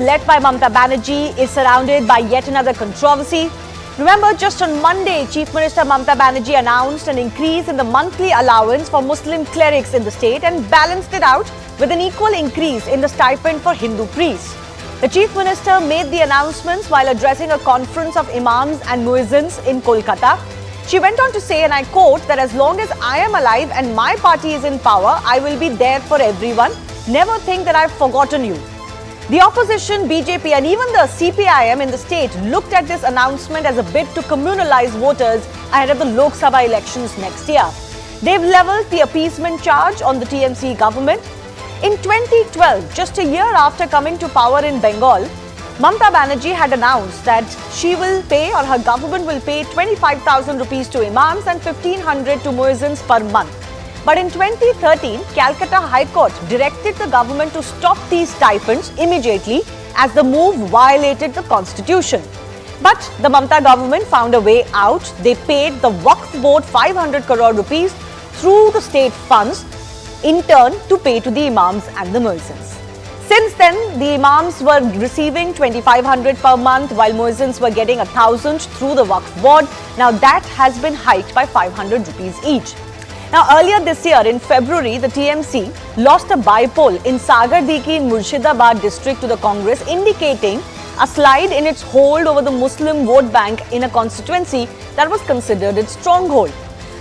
led by Mamata Banerjee is surrounded by yet another controversy. Remember, just on Monday, Chief Minister Mamata Banerjee announced an increase in the monthly allowance for Muslim clerics in the state and balanced it out with an equal increase in the stipend for Hindu priests. The Chief Minister made the announcements while addressing a conference of imams and muezzins in Kolkata. She went on to say, and I quote, that as long as I am alive and my party is in power, I will be there for everyone. Never think that I've forgotten you. The opposition BJP and even the CPIM in the state looked at this announcement as a bid to communalize voters ahead of the Lok Sabha elections next year. They've levelled the appeasement charge on the TMC government. In 2012, just a year after coming to power in Bengal, Mamata Banerjee had announced that she will pay, or her government will pay 25,000 rupees to imams and 1,500 to muezzins per month. But in 2013, Calcutta High Court directed the government to stop these stipends immediately as the move violated the constitution. But the Mamata government found a way out. They paid the Waqf board 500 crore rupees through the state funds in turn to pay to the imams and the muezzins. Since then, the imams were receiving 2,500 per month while muezzins were getting 1,000 through the Waqf board. Now that has been hiked by 500 rupees each. Now, earlier this year, in February, the TMC lost a by-poll in Sagardiki in Murshidabad district to the Congress, indicating a slide in its hold over the Muslim vote bank in a constituency that was considered its stronghold.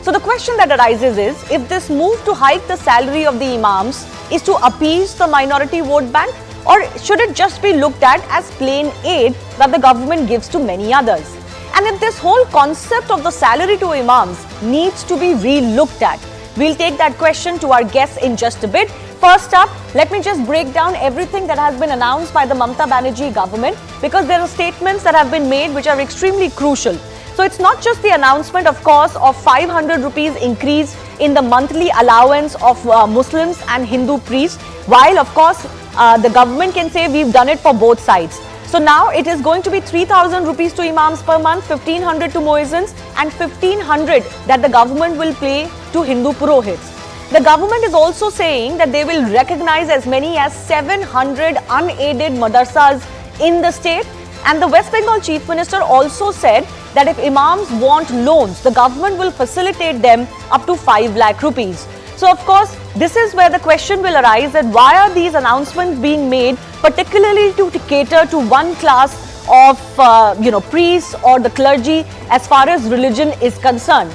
So the question that arises is, if this move to hike the salary of the imams is to appease the minority vote bank, or should it just be looked at as plain aid that the government gives to many others? And if this whole concept of the salary to imams needs to be re-looked at, we'll take that question to our guests in just a bit. First up, let me just break down everything that has been announced by the Mamata Banerjee government, because there are statements that have been made which are extremely crucial. So it's not just the announcement, of course, of 500 rupees increase in the monthly allowance of Muslims and Hindu priests, while of course the government can say we've done it for both sides. So now it is going to be 3,000 rupees to imams per month, 1,500 to muezzins and 1,500 that the government will pay to Hindu purohits. The government is also saying that they will recognize as many as 700 unaided madrasas in the state. And the West Bengal Chief Minister also said that if imams want loans, the government will facilitate them up to 5 lakh rupees. So of course, this is where the question will arise, that why are these announcements being made particularly to cater to one class of priests or the clergy as far as religion is concerned.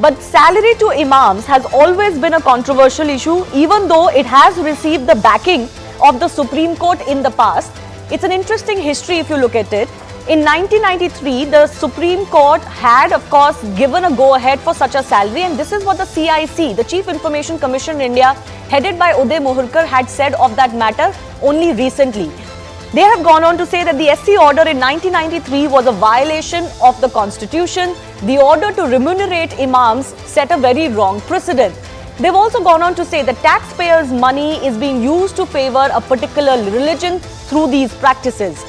But salary to imams has always been a controversial issue, even though it has received the backing of the Supreme Court in the past. It's an interesting history if you look at it. In 1993, the Supreme Court had, of course, given a go-ahead for such a salary, and this is what the CIC, the Chief Information Commission in India, headed by Uday Mohurkar, had said of that matter only recently. They have gone on to say that the SC order in 1993 was a violation of the constitution. The order to remunerate imams set a very wrong precedent. They've also gone on to say that taxpayers' money is being used to favor a particular religion through these practices.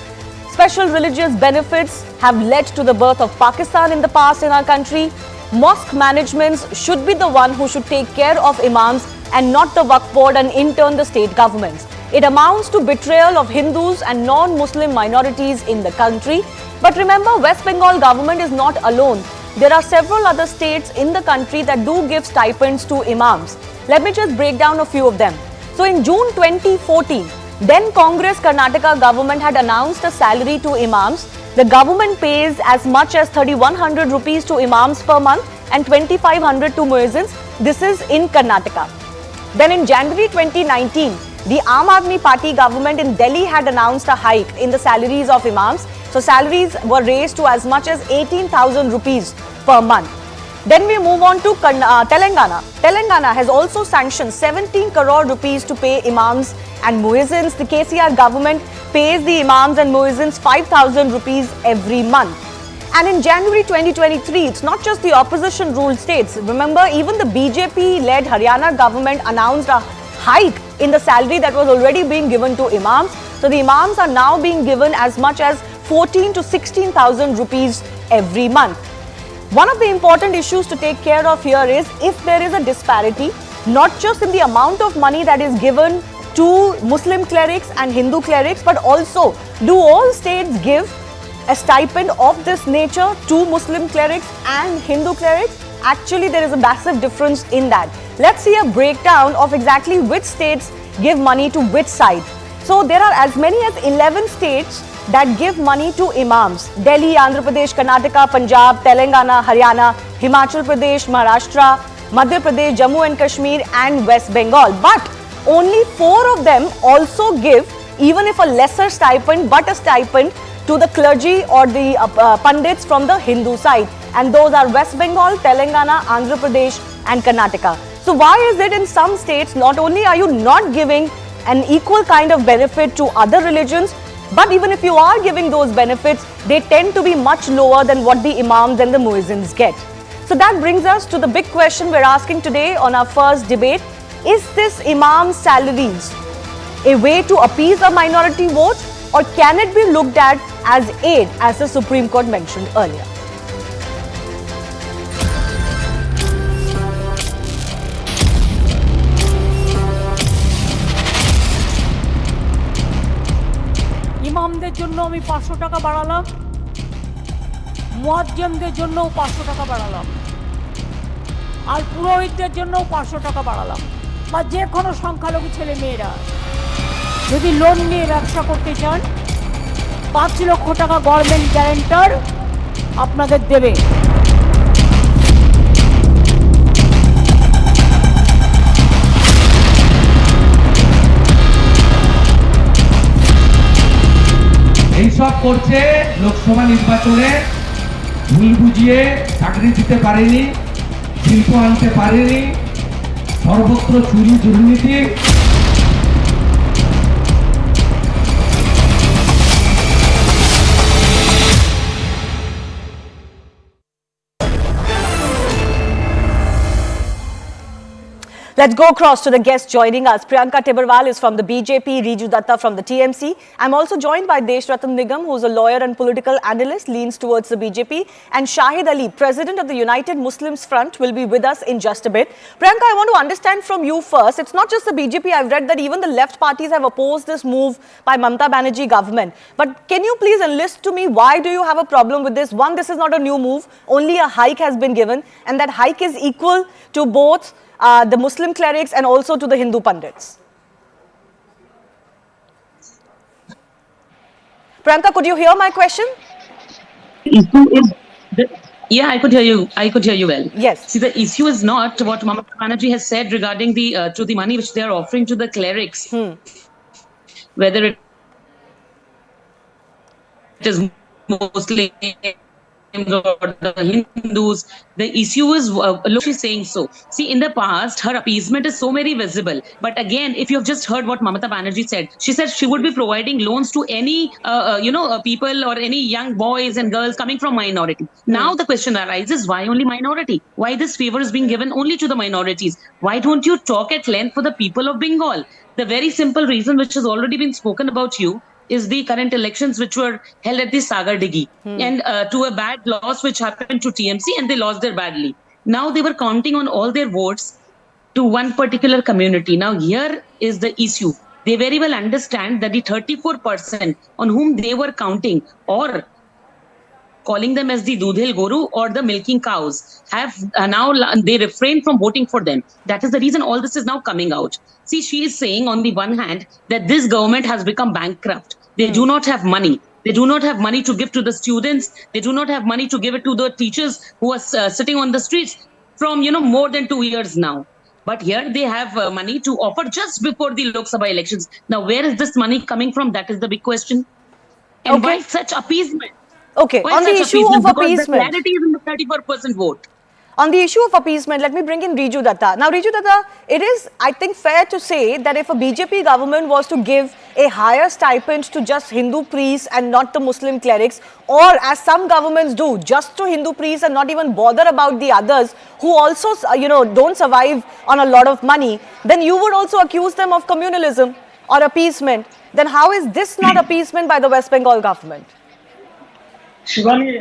Special religious benefits have led to the birth of Pakistan in the past in our country. Mosque managements should be the one who should take care of imams and not the Waqf board and in turn the state governments. It amounts to betrayal of Hindus and non-Muslim minorities in the country. But remember, West Bengal government is not alone. There are several other states in the country that do give stipends to imams. Let me just break down a few of them. So in June 2014, then Congress Karnataka government had announced a salary to imams. The government pays as much as 3,100 rupees to imams per month and 2,500 to muezzins. This is in Karnataka. Then in January 2019, the Aam Aadmi Party government in Delhi had announced a hike in the salaries of imams. So salaries were raised to as much as 18,000 rupees per month. Then we move on to Telangana. Telangana has also sanctioned 17 crore rupees to pay imams and muezzins. The KCR government pays the imams and muezzins 5,000 rupees every month. And in January 2023, it's not just the opposition ruled states. Remember, even the BJP-led Haryana government announced a hike in the salary that was already being given to imams. So the imams are now being given as much as 14 to 16,000 rupees every month. One of the important issues to take care of here is if there is a disparity, not just in the amount of money that is given to Muslim clerics and Hindu clerics, but also do all states give a stipend of this nature to Muslim clerics and Hindu clerics? Actually, there is a massive difference in that. Let's see a breakdown of exactly which states give money to which side. So there are as many as 11 states that give money to imams. Delhi, Andhra Pradesh, Karnataka, Punjab, Telangana, Haryana, Himachal Pradesh, Maharashtra, Madhya Pradesh, Jammu and Kashmir and West Bengal. But only 4 of them also give, even if a lesser stipend, but a stipend to the clergy or the pundits from the Hindu side. And those are West Bengal, Telangana, Andhra Pradesh and Karnataka. So why is it in some states not only are you not giving an equal kind of benefit to other religions, but even if you are giving those benefits, they tend to be much lower than what the imams and the muezzins get. So that brings us to the big question we're asking today on our first debate. Is this imam's salaries a way to appease a minority vote, or can it be looked at as aid, as the Supreme Court mentioned earlier? ইমামদের জন্য আমি 500 টাকা বাড়ালাম, মুয়াজ্জিনদের জন্য 500 টাকা বাড়ালাম, আর পুরোহিতদের জন্য 500 টাকা বাড়ালাম, বা যে কোনো সংখ্যালঘু ছেলে মেয়েরা যদি লোন নিয়ে ব্যবসা করতে চান 5 লক্ষ টাকা গভর্নমেন্ট গ্যারান্টার আপনাদের দেবে। এইসব করছে লোকসভা নির্বাচনে ভুল বুঝিয়ে চাকরি দিতে পারেনি, শিল্প আনতে পারেনি, সর্বত্র চুরি দুর্নীতি। Let's go across to the guests joining us. Priyanka Tibrewal is from the BJP, Riju Datta from the TMC. I'm also joined by Deshratan Nigam, who's a lawyer and political analyst, leans towards the BJP. And Shahid Ali, president of the United Muslims Front, will be with us in just a bit. Priyanka, I want to understand from you first. It's not just the BJP. I've read that even the left parties have opposed this move by Mamata Banerjee government. But can you please enlist to me, why do you have a problem with this? One, this is not a new move. Only a hike has been given. And that hike is equal to both the Muslim clerics and also to the Hindu pundits. Priyanka, could you hear my question? Yeah, I could hear you. I could hear you well. Yes. See, the issue is not what Mamata Banerjee has said regarding the to the money which they are offering to the clerics, whether it is mostly or the Hindus. The issue is, look, she's saying so. See, in the past, her appeasement is so very visible. But again, if you have just heard what Mamata Banerjee said, she said she would be providing loans to any, people or any young boys and girls coming from minority. Now the question arises, why only minority? Why this favor is being given only to the minorities? Why don't you talk at length for the people of Bengal? The very simple reason which has already been spoken about you is the current elections which were held at the Sagar Dighi and to a bad loss which happened to TMC, and they lost there badly. Now they were counting on all their votes to one particular community. Now here is the issue. They very well understand that the 34% on whom they were counting, or calling them as the Dudhel Guru or the milking cows, have now they refrain from voting for them. That is the reason all this is now coming out. See, she is saying on the one hand that this government has become bankrupt. They do not have money. They do not have money to give to the students. They do not have money to give it to the teachers who are sitting on the streets from, more than 2 years now. But here they have money to offer just before the Lok Sabha elections. Now, where is this money coming from? That is the big question. And why such appeasement? Okay, on the issue of appeasement. The clarity is in the 34% vote. On the issue of appeasement, let me bring in Riju Datta. Now, Riju Datta, it is, I think, fair to say that if a BJP government was to give a higher stipend to just Hindu priests and not the Muslim clerics, or as some governments do, just to Hindu priests and not even bother about the others who also, don't survive on a lot of money, then you would also accuse them of communalism or appeasement. Then how is this not appeasement by the West Bengal government? Shivani,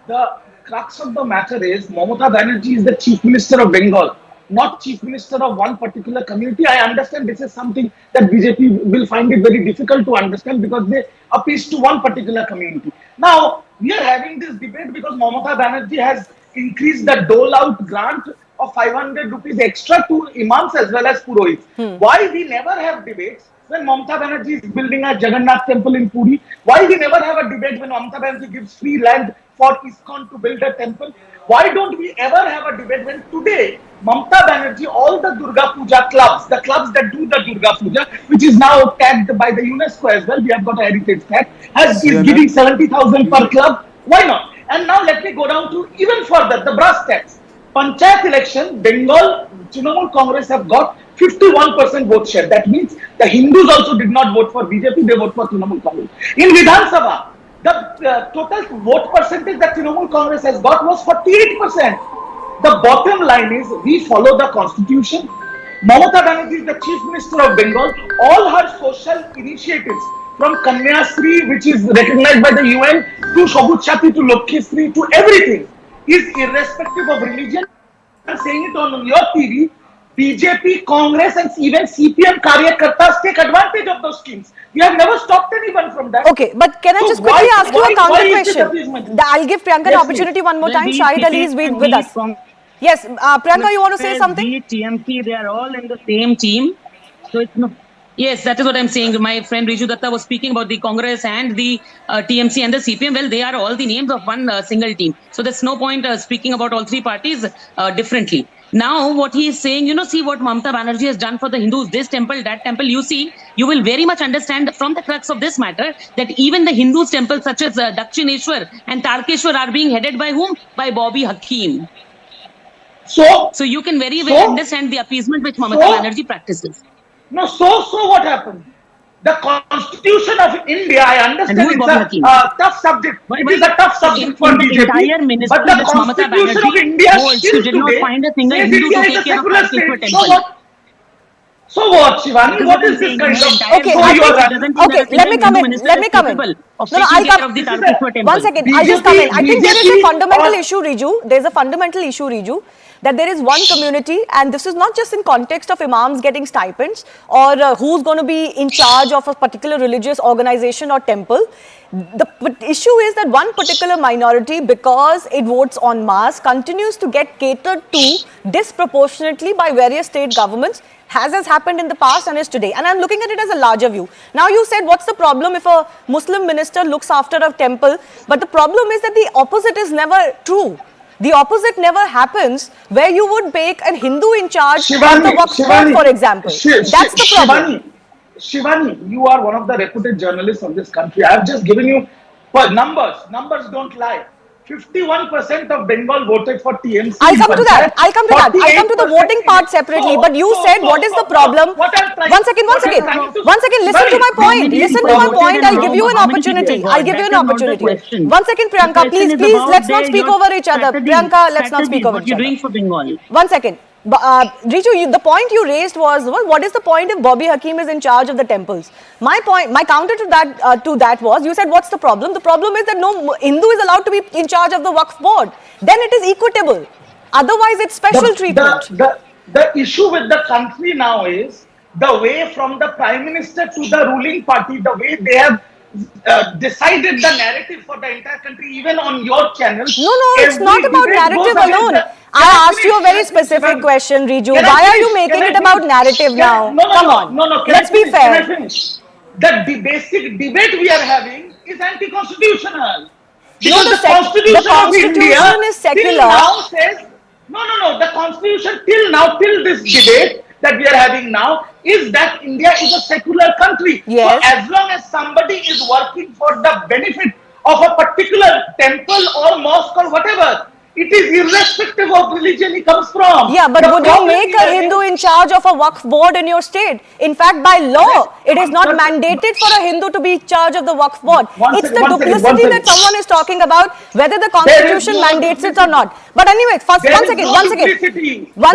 the crux of the matter is Mamata Banerjee is the Chief Minister of Bengal. not chief minister of one particular community. I understand this is something that BJP will find it very difficult to understand because they appease to one particular community. Now, we are having this debate because Mamata Banerjee has increased the dole out grant of 500 rupees extra to imams as well as purohits. Why we never have debates when Mamata Banerjee is building a Jagannath temple in Puri? Why we never have a debate when Mamata Banerjee gives free land for ISKCON to build a temple? Why don't we ever have a debate when today Mamata Banerjee, all the Durga Puja clubs, the clubs that do the Durga Puja, which is now tagged by the UNESCO as well, we have got a heritage tag, is giving 70,000 per club. Why not? And now let me go down to even further, the brass tacks. Panchayat election, Bengal, Trinamool Congress have got 51% vote share. That means the Hindus also did not vote for BJP, they vote for Trinamool Congress. In Vidhan Sabha, the total vote percentage that Trinamool Congress has got was 48%. The bottom line is we follow the constitution. Mamata Banerjee is the chief minister of Bengal. All her social initiatives from Kanyasri, which is recognized by the UN, to Shobut Shati, to Lokhisri, to everything, is irrespective of religion. I'm saying it on your TV. BJP, Congress, and even CPM Karyakartas take advantage of those schemes. We have never stopped anyone from that. Okay, but can I just quickly ask you a counter question? I'll give Priyanka an opportunity one more time. Shahid Ali is with us. Yes, Priyanka, you want to say something? TMC, they are all in the same team. So it's no. Yes, that is what I'm saying. My friend Riju Datta was speaking about the Congress and the TMC and the CPM. Well, they are all the names of one single team. So there's no point speaking about all three parties differently. Now, what he is saying, see what Mamata Banerjee has done for the Hindus, this temple, that temple, you see, you will very much understand from the crux of this matter that even the Hindus temples such as Dakshineshwar and Tarkeshwar are being headed by whom? By Bobby Hakeem. So you can very well understand the appeasement which Mamata Banerjee practices. No, so what happened? The Constitution of India, I understand it's a tough subject. It is a tough subject for BJP. But the Constitution of India still today says India is a secular state. So what, Shivani? What is this kind of... Okay, let me come in. No, I'll come. One second, I'll just come in. I think there is a fundamental issue, Riju. There's a fundamental issue, Riju, that there is one community, and this is not just in context of imams getting stipends or who's going to be in charge of a particular religious organization or temple. The issue is that one particular minority, because it votes en masse, continues to get catered to disproportionately by various state governments, as has happened in the past and is today. And I'm looking at it as a larger view. Now you said, what's the problem if a Muslim minister looks after a temple? But the problem is that the opposite is never true. The opposite never happens, where you would make a Hindu in charge of the Waqf board, for example. That's the problem. Shivani, you are one of the reputed journalists of this country. I have just given you numbers. Numbers don't lie. 51% of Bengal voted for TMC. I'll come to that. I'll come to the voting part separately. But you said, what is the problem? One second. Listen to my point. I'll give you an opportunity. One second, Priyanka. Please, let's not speak over each other. Priyanka, let's not speak over each other. One second. Riju, the point you raised was, what is the point if Bobby Hakeem is in charge of the temples? My counter to that was, you said, what's the problem? The problem is that no Hindu is allowed to be in charge of the Waqf board. Then it is equitable. Otherwise, it's special treatment. The issue with the country now is the way from the Prime Minister to the ruling party, the way they have decided the narrative for the entire country, even on your channel. No, it's not about narrative alone. I asked you a very specific question, Riju. Why are you making it about narrative now? Come on. Let's be fair. The basic debate we are having is anti-constitutional. Because the Constitution is secular. The Constitution till this debate that we are having now is that India is a secular country. Yes. So as long as somebody is working for the benefit of a particular temple or mosque or whatever, it is irrespective of religion he comes from. Yeah, but would you make a Hindu in charge of a Waqf board in your state? In fact, by law, it is not mandated for a Hindu to be in charge of the Waqf board. It's the duplicity that someone is talking about, whether the Constitution mandates it or not. But anyway, one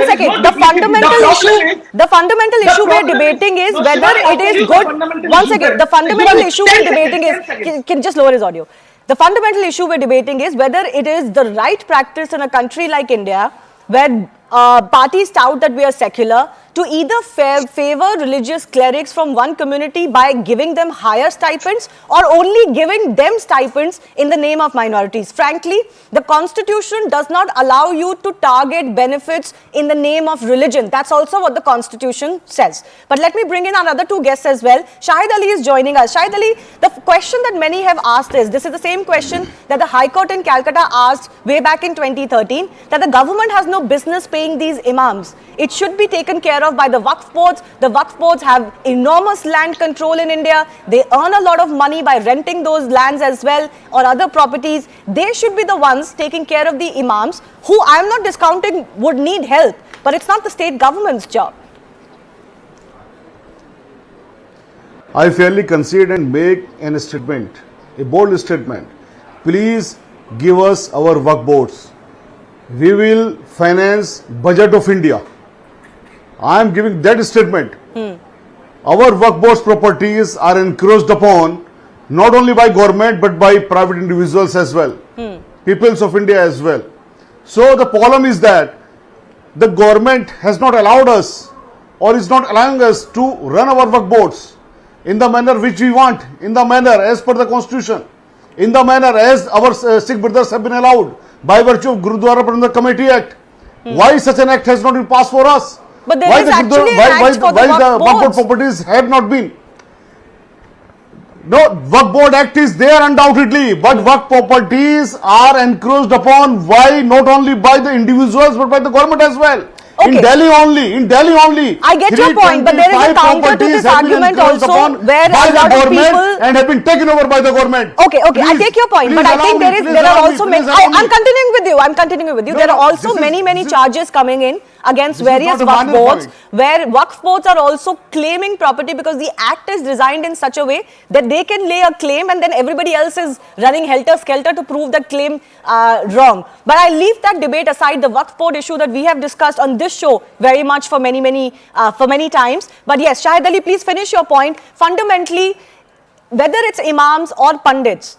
second. The fundamental issue we are debating is whether it is good. One second. The fundamental issue we are debating is, can just lower his audio. The fundamental issue we're debating is whether it is the right practice in a country like India, where parties tout that we are secular, to either favor religious clerics from one community by giving them higher stipends or only giving them stipends in the name of minorities. Frankly, the constitution does not allow you to target benefits in the name of religion. That's also what the constitution says. But let me bring in our other two guests as well. Shahid Ali is joining us. Shahid Ali, the question that many have asked is, this is the same question that the High Court in Calcutta asked way back in 2013, that the government has no business paying these imams. It should be taken care of by the Waqf boards. The Waqf boards have enormous land control in India. They earn a lot of money by renting those lands as well or other properties. They should be the ones taking care of the imams, who I am not discounting would need help, but it's not the state government's job. I fairly concede and make a statement, a bold statement. Please give us our work boards. We will finance budget of India. I am giving that statement. Our work boards properties are encroached upon not only by government but by private individuals as well, peoples of India as well. So the problem is that the government has not allowed us or is not allowing us to run our work boards in the manner which we want, in the manner as per the constitution, in the manner as our Sikh brothers have been allowed by virtue of Gurudwara Prabandhak Committee Act. Why such an act has not been passed for us? But there is actually an act for the why the Waqf Waqf board boards. properties have not been? No, Waqf board act is there undoubtedly, but Waqf properties are encroached upon. Why? Not only by the individuals but by the government as well. Okay. In Delhi only. I get your point, but there is a 325 counter to properties this have been argument encroached also, upon where by a the lot of government people and have been taken over by the government. Okay, I Please, take your point, but please I think allow me, there are please also allow me, many. please allow me. I'm continuing with you. I'm continuing with you. No, There are no, also this is- many this is- charges coming in against This is various not a Waqf minor boards, point. where Waqf boards are also claiming property because the act is designed in such a way that they can lay a claim and then everybody else is running helter-skelter to prove that claim wrong. But I leave that debate aside, the Waqf board issue that we have discussed on this show very much for many times. But yes, Shahid Ali, please finish your point. Fundamentally, whether it's imams or pundits,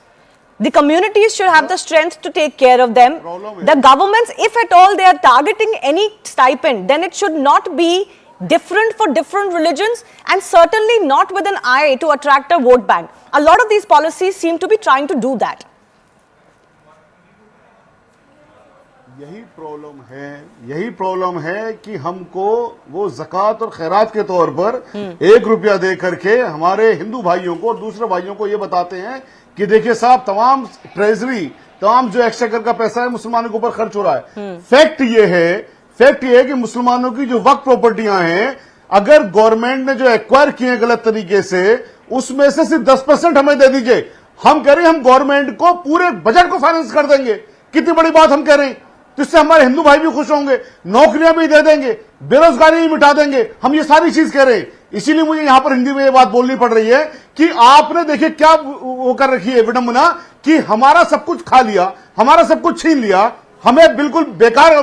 the communities should have the strength to take care of them. The governments, if at all they are targeting any stipend, then it should not be different for different religions and certainly not with an eye to attract a vote bank. A lot of these policies seem to be trying to do that. यही problem है कि हमको वो ज़कात और खैरात के तौर पर 1 रुपया दे करके हमारे हिंदू भाइयों को और दूसरे भाइयों को ये बताते हैं कि देखिए साहब तमाम ट्रेजरी, तमाम जो एक्सचेकर का पैसा है मुसलमानों के ऊपर खर्च हो रहा है। फैक्ट ये है कि मुसलमानों की जो वक्फ प्रॉपर्टियां हैं, अगर गवर्नमेंट ने जो एक्वायर किए हैं गलत तरीके से, उसमें से सिर्फ 10% हमें दे दीजिए। हम कह रहे हैं हम गवर्नमेंट को पूरे बजट को फाइनेंस कर देंगे। कितनी बड़ी बात हम कह रहे हैं, तो इससे हमारे हिंदू भाई भी खुश होंगे, नौकरियां भी दे देंगे, बेरोजगारी भी मिटा देंगे। हम ये सारी चीज कह रहे हैं। इसीलिए मुझे यहां पर हिंदी में ये बात बोलनी पड़ रही है कि आपने देखिए क्या वो कर रखी है विडंबना कि हमारा सब कुछ खा लिया, हमारा सब कुछ छीन लिया, हमें बिल्कुल बेकार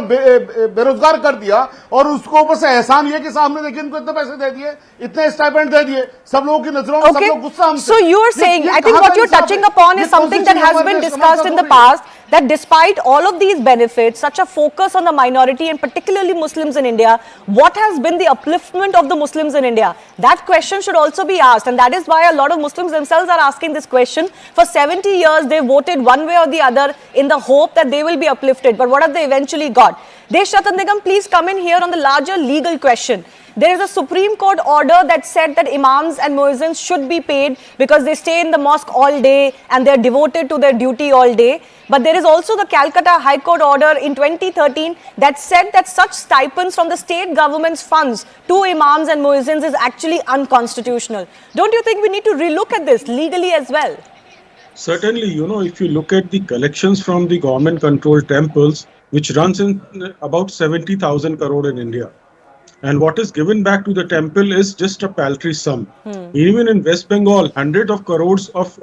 बेरोजगार कर दिया और उसको ऊपर से एहसान ये कि साहब ने देखिए इनको इतने पैसे दे दिए, इतने स्टाइपेंड दे दिए, सब लोगों की नजरों में सब लोग गुस्सा हमसे। So you are saying, I think what you're touching upon is something that has been discussed in the past, that despite all of these benefits, such a focus on the minority and particularly Muslims in India, what has been the upliftment of the Muslims in India? That question should also be asked, and that is why a lot of Muslims themselves are asking this question. For 70 years, they voted one way or the other in the hope that they will be uplifted, but what have they eventually got? Desh Ratan Nigam, please come in here on the larger legal question. There is a Supreme Court order that said that imams and muezzins should be paid because they stay in the mosque all day and they are devoted to their duty all day. But there is also the Calcutta High Court order in 2013 that said that such stipends from the state government's funds to imams and muezzins is actually unconstitutional. Don't you think we need to relook at this legally as well? Certainly, if you look at the collections from the government-controlled temples, which runs in about 70,000 crore in India, and what is given back to the temple is just a paltry sum. Even in West Bengal, hundreds of crores of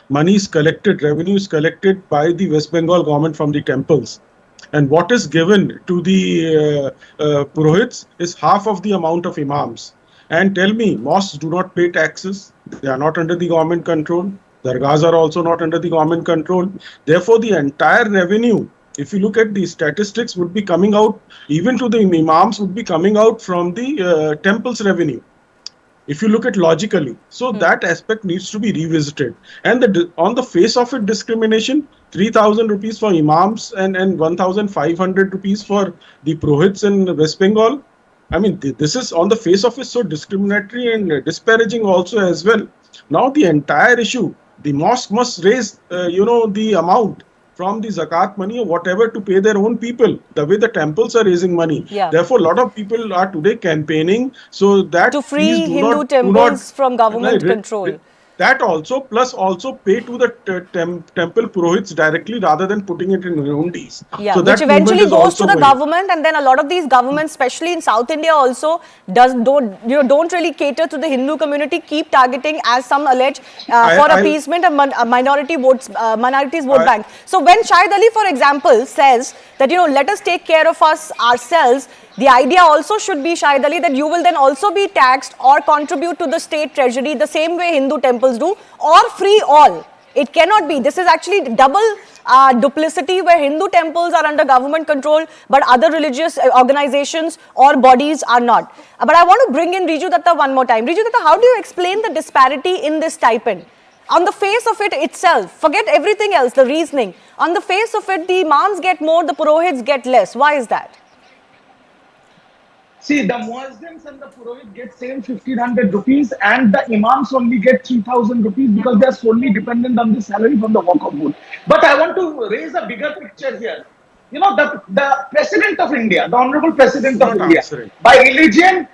money is collected, revenue is collected by the West Bengal government from the temples. And what is given to the purohits is half of the amount of imams. And tell me, mosques do not pay taxes. They are not under the government control. Dargahs are also not under the government control. Therefore, the entire revenue If you look at the statistics, would be coming out, even to the imams, would be coming out from the temple's revenue. If you look at logically, so that aspect needs to be revisited. And on the face of it, discrimination, 3,000 rupees for imams and 1,500 rupees for the purohits in West Bengal. I mean, this is on the face of it so discriminatory and disparaging also as well. Now the entire issue, the mosque must raise, the amount from the zakat money or whatever to pay their own people, the way the temples are raising money. Yeah. Therefore, a lot of people are today campaigning so that to free Hindu temples from government control. That also, plus also pay to the temple purohits directly rather than putting it in hundis. Yeah, so which eventually goes to the government, and then a lot of these governments, especially in South India, also don't really cater to the Hindu community. Keep targeting, as some allege, for appeasement of minorities vote bank. So when Shahid Ali, for example, says that let us take care of us ourselves, the idea also should be, Shahid Ali, that you will then also be taxed or contribute to the state treasury the same way Hindu temples do, or free all. It cannot be. This is actually double duplicity, where Hindu temples are under government control, but other religious organizations or bodies are not. But I want to bring in Riju Datta one more time. Riju Datta, how do you explain the disparity in this stipend? On the face of it itself, forget everything else, the reasoning. On the face of it, the imams get more, the purohits get less. Why is that? See, the muezzins and the purohit get same 1,500 rupees, and the imams only get 3,000 rupees because they are solely dependent on the salary from the Waqf board. But I want to raise a bigger picture here. The President of India, the Honorable President of India, by religion,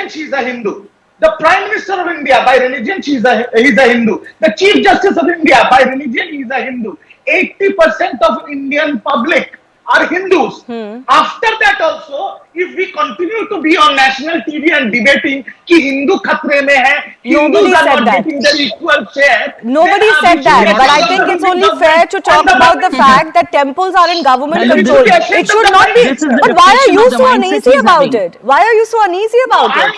she is a Hindu. The Prime Minister of India, by religion, he is a Hindu. The Chief Justice of India, by religion, he is a Hindu. 80% of Indian public are Hindus. After that also, if we continue to be on national TV and debating कि Hindu खतरे में है, Hindus are not getting their equal share. Nobody said that, but I think it's only fair to talk about the fact that temples are in government control. It should not be. But why are you so uneasy about it? Why are you so uneasy about it?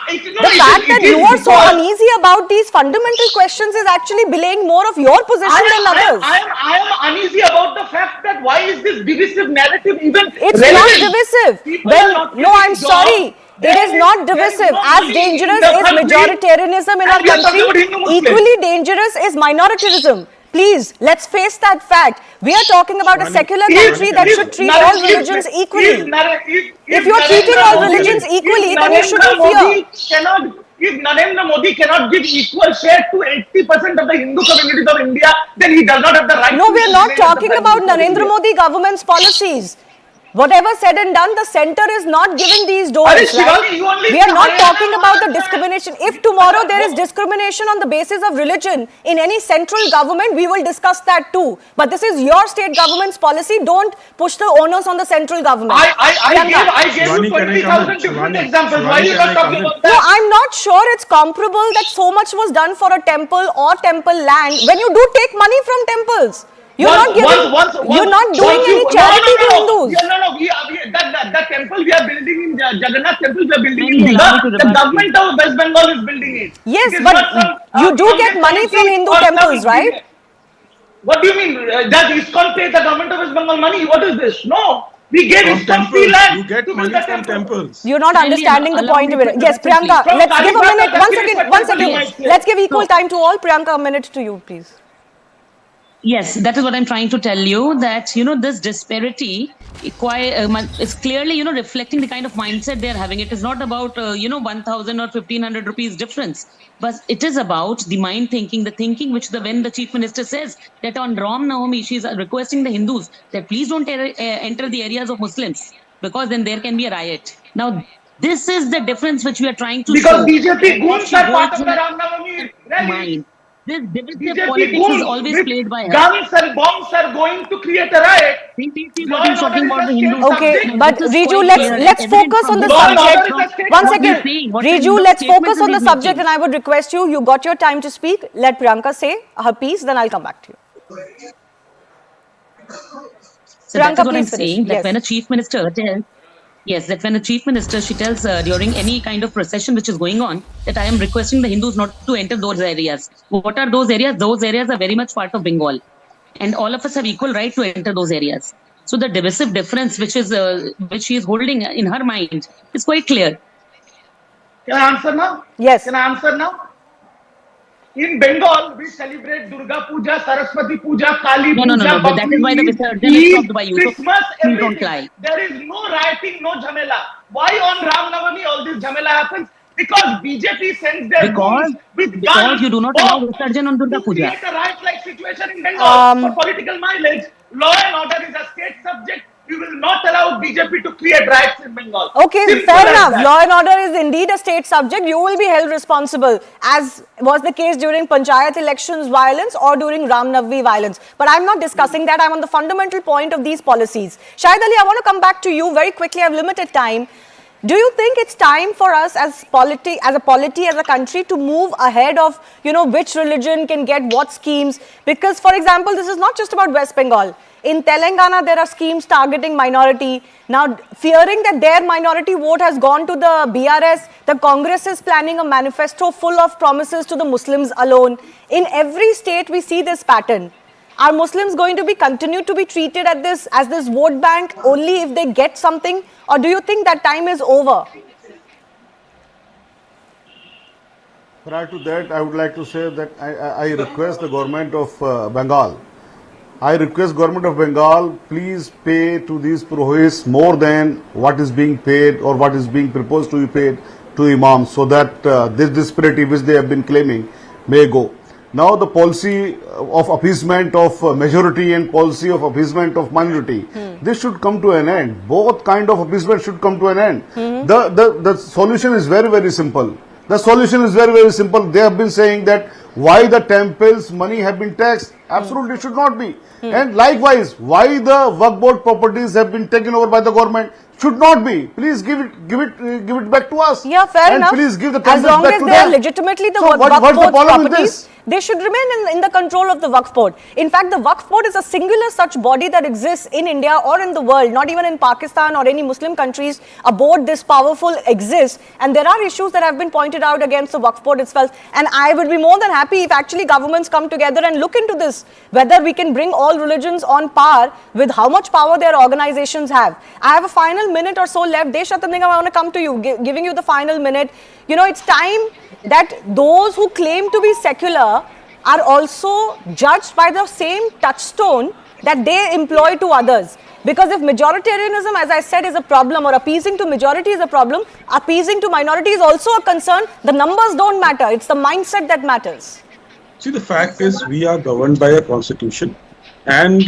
The fact that you are so uneasy about these fundamental questions is actually belaying more of your position than others. I am uneasy about the fact that why is this divisive narrative even It's relevant? not divisive. No, I'm sorry. It is not divisive. As dangerous is majoritarianism in our country, equally dangerous is minoritarianism. Please, let's face that fact. We are talking about a secular country that should treat all religions equally. If you are treating all religions equally, then you shouldn't fear. If Narendra Modi cannot give equal share to 80% of the Hindu communities of India, then he does not have the right. No, we are not talking about Narendra Modi government's policies. Whatever said and done, the center is not giving these doors. Right? We are not talking about the discrimination. If tomorrow there is discrimination on the basis of religion in any central government, we will discuss that too. But this is your state government's policy. Don't push the onus on the central government. I gave you 20,000 different examples. Why are you not talking about that? No, I'm not sure it's comparable that so much was done for a temple or temple land when you do take money from temples. You're not doing any charity to Hindus. The temple we are building in Jagannath temple, we are building in the government of West Bengal is building it. Yes, but you do get money from Hindu temples, right? What do you mean? Does ISKCON pay the government of West Bengal money? What is this? No. We gave ISKCON free land. You get money from temples. You're not understanding the point of it. Yes, Priyanka, let's give a minute. One second. Let's give equal time to all. Priyanka, a minute to you, please. Yes, that is what I'm trying to tell you, that, this disparity is clearly, reflecting the kind of mindset they're having. It is not about, 1,000 or 1,500 rupees difference, but it is about the mind thinking, the thinking which when the chief minister says that on Ram Navami, she's requesting the Hindus that please don't enter the areas of Muslims, because then there can be a riot. Now, this is the difference which we are trying to show. Because BJP goons are part of the Ram Navami rally. This divisive politics is always played by her. Guns and bombs are going to create a riot. Okay, but Riju, let's focus on the subject. One second. Riju, let's focus on the subject, and I would request you got your time to speak. Let Priyanka say her piece, then I'll come back to you. So Priyanka, that is what I'm saying, that when a chief minister tells, that when a chief minister, she tells during any kind of procession which is going on, that I am requesting the Hindus not to enter those areas. What are those areas? Those areas are very much part of Bengal. And all of us have equal right to enter those areas. So the divisive difference which she is holding in her mind is quite clear. Can I answer now? Yes. Can I answer now? In Bengal, we celebrate Durga Puja, Saraswati Puja, Kali No, Puja, no, no, no. But that is why the Bakri Visarjan is stopped by you. So Christmas, please don't everything. lie. There is no rioting, no jhamela. Why on Ram Navami all this jhamela happens? Because BJP sends their Because goons with guns, you do not allow bombs, Visarjan on Durga to Puja. create a riot-like situation in Bengal for political mileage. Law and order is a state subject. We will not allow BJP to create riots in Bengal. Okay, Simple fair as enough. that. Law and order is indeed a state subject. You will be held responsible, as was the case during Panchayat elections violence or during Ram Navami violence. But I'm not discussing that. I'm on the fundamental point of these policies. Shahid Ali, I want to come back to you very quickly. I have limited time. Do you think it's time for us as a country to move ahead of, which religion can get what schemes? Because, for example, this is not just about West Bengal. In Telangana, there are schemes targeting minority. Now, fearing that their minority vote has gone to the BRS, the Congress is planning a manifesto full of promises to the Muslims alone. In every state, we see this pattern. Are Muslims going to continue to be treated as this vote bank only if they get something? Or do you think that time is over? Prior to that, I would like to say that I request the government of Bengal. I request government of Bengal, please pay to these purohits more than what is being paid or what is being proposed to be paid to imams, so that this disparity which they have been claiming may go. Now the policy of appeasement of majority and policy of appeasement of minority, this should come to an end. Both kind of appeasement should come to an end. The solution is very, very simple. The solution is very, very simple. They have been saying that why the temples money have been taxed. Absolutely should not be. And likewise, why the Waqf board properties have been taken over by the government should not be. Please give it back to us. Yeah, fair enough. And please give the as temples long back as to they are them. legitimately the So Waqf what's the board's problem with properties, this? they should remain in the control of the Waqf board. In fact, the Waqf board is a singular such body that exists in India or in the world, not even in Pakistan or any Muslim countries. A board this powerful exists, and there are issues that have been pointed out against the Waqf board itself. And I would be more than happy if actually governments come together and look into this, whether we can bring all religions on par with how much power their organizations have. I have a final minute or so left. Deshratan Nigam, I want to come to you, giving you the final minute. It's time that those who claim to be secular are also judged by the same touchstone that they employ to others. Because if majoritarianism, as I said, is a problem, or appeasing to majority is a problem, appeasing to minority is also a concern. The numbers don't matter. It's the mindset that matters. See, the fact is we are governed by a constitution. And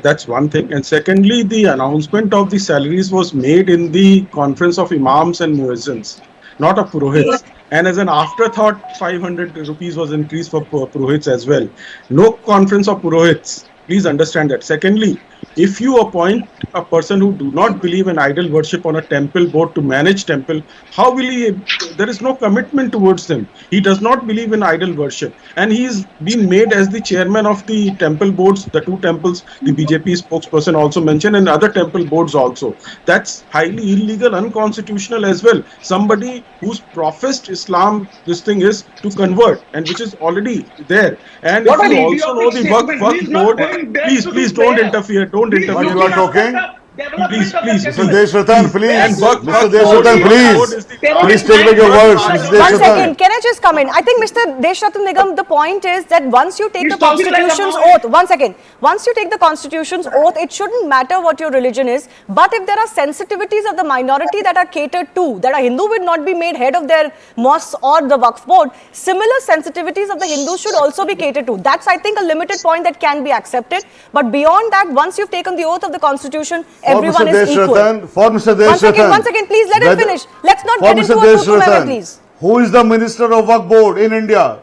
that's one thing. And secondly, the announcement of the salaries was made in the conference of imams and muezzins, not of purohits. And as an afterthought, 500 rupees was increased for purohits as well. No conference of purohits. Please understand that. Secondly, if you appoint a person who do not believe in idol worship on a temple board to manage temple, how will he? There is no commitment towards them. He does not believe in idol worship, and he is being made as the chairman of the temple boards, the two temples. The BJP spokesperson also mentioned, and other temple boards also. That's highly illegal, unconstitutional as well. Somebody who's professed Islam, this thing is to convert, and which is already there. And What if you an also know the idiotic Waqf statement. He's not board, going there please, to please be don't fair. interfere. Don't He's interfere. you are looking talking? after the development Please, of the please, Mr. temple. Deshratan, And please. Waqf Mr. board Deshratan, is please. the- Please take back your words, Mr. One Deshratan. second, can I just come in? I think Mr. Deshratan Nigam, the point is that once you take He's the talking like a Constitution's Maoist. oath, one second, once you take the Constitution's oath, it shouldn't matter what your religion is, but if there are sensitivities of the minority that are catered to, that a Hindu would not be made head of their mosque or the Waqf board, similar sensitivities of the Hindus should also be catered to. That's, I think, a limited point that can be accepted, but beyond that, once you've taken the oath of the Constitution, everyone is equal. For Mr. Deshratan. One second, please let him finish. Let's not For get Mr. into a kukumeme, Deshratan, please. who is the Minister of Waqf Board in India?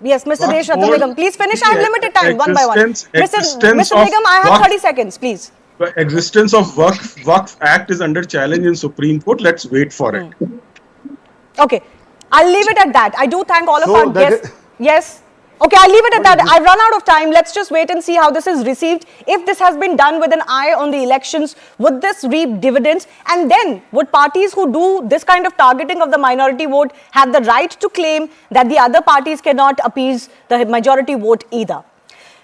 Yes, Mr. Waqf Deshratan board, Nigam, please finish. I have limited time, one by one. existence Mr. of Nigam, I have Waqf- 30 seconds, please. The existence of Waqf Act is under challenge in Supreme Court. Let's wait for it. Okay, I'll leave it at that. I do thank all of So our that guests. Yes. Okay, I'll leave it at that. I've run out of time. Let's just wait and see how this is received. If this has been done with an eye on the elections, would this reap dividends? And then, would parties who do this kind of targeting of the minority vote have the right to claim that the other parties cannot appease the majority vote either?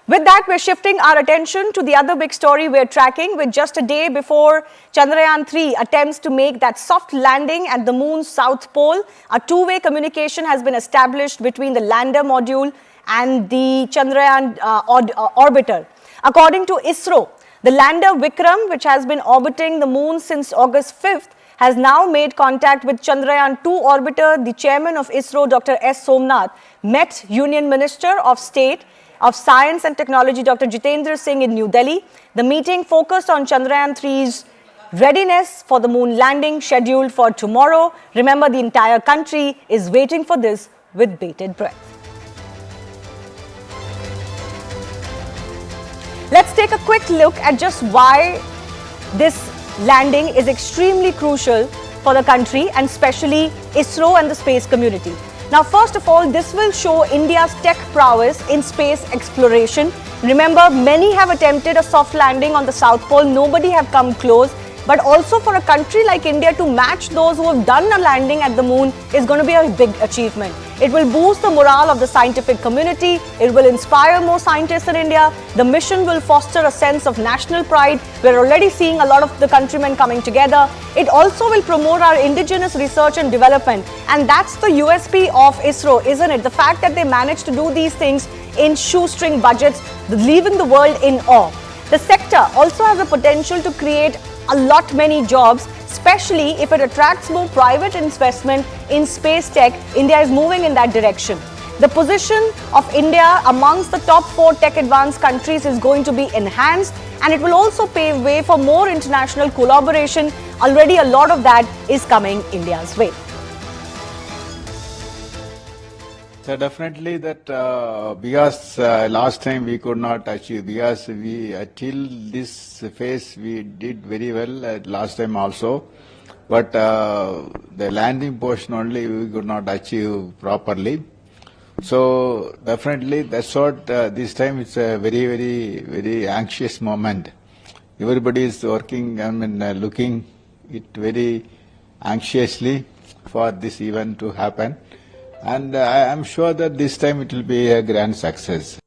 With that, we're shifting our attention to the other big story we're tracking. With just a day before Chandrayaan-3 attempts to make that soft landing at the moon's south pole, a two-way communication has been established between the lander module and the Chandrayaan orbiter. According to ISRO, the lander Vikram, which has been orbiting the moon since August 5th, has now made contact with Chandrayaan-2 orbiter. The chairman of ISRO, Dr. S. Somnath, met Union Minister of State of Science and Technology, Dr. Jitendra Singh, in New Delhi. The meeting focused on Chandrayaan-3's readiness for the moon landing scheduled for tomorrow. Remember, the entire country is waiting for this with bated breath. Let's take a quick look at just why this landing is extremely crucial for the country and especially ISRO and the space community. Now, first of all, this will show India's tech prowess in space exploration. Remember, many have attempted a soft landing on the South Pole. Nobody have come close. But also for a country like India to match those who have done a landing at the moon is going to be a big achievement. It will boost the morale of the scientific community. It will inspire more scientists in India. The mission will foster a sense of national pride. We're already seeing a lot of the countrymen coming together. It also will promote our indigenous research and development. And that's the USP of ISRO, isn't it? The fact that they managed to do these things in shoestring budgets, leaving the world in awe. The sector also has the potential to create many jobs, especially if it attracts more private investment in space tech. India is moving in that direction. The position of India amongst the top 4 tech advanced countries is going to be enhanced, and it will also pave way for more international collaboration. Already a lot of that is coming India's way. So definitely that because last time we could not achieve, because we till this phase we did very well last time also, but the landing portion only we could not achieve properly. So definitely that's what this time it's a very anxious moment. Everybody is working, looking it very anxiously for this event to happen. And I am sure that this time it will be a grand success.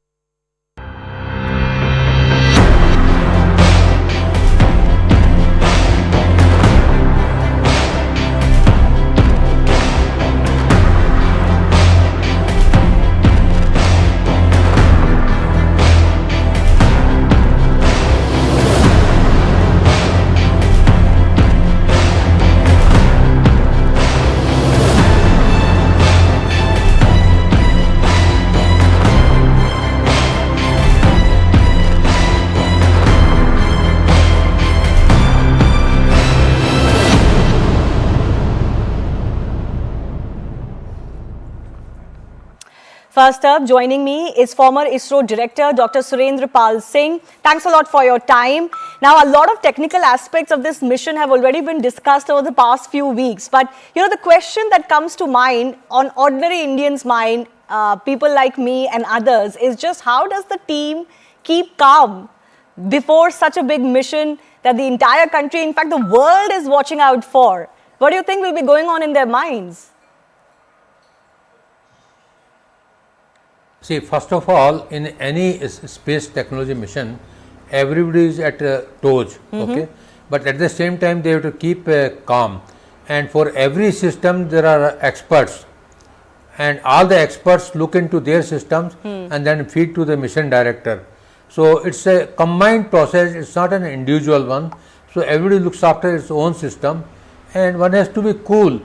First up, joining me is former ISRO Director Dr. Surendra Pal Singh. Thanks a lot for your time. Now, a lot of technical aspects of this mission have already been discussed over the past few weeks. But, you know, the question that comes to mind on ordinary Indians' mind, people like me and others, is just how does the team keep calm before such a big mission that the entire country, in fact, the world is watching out for? What do you think will be going on in their minds? See, first of all, in any space technology mission, everybody is at toes, okay? But at the same time, they have to keep calm. And for every system, there are experts. And all the experts look into their systems and then feed to the mission director. So, it's a combined process, it's not an individual one. So, everybody looks after its own system and one has to be cool.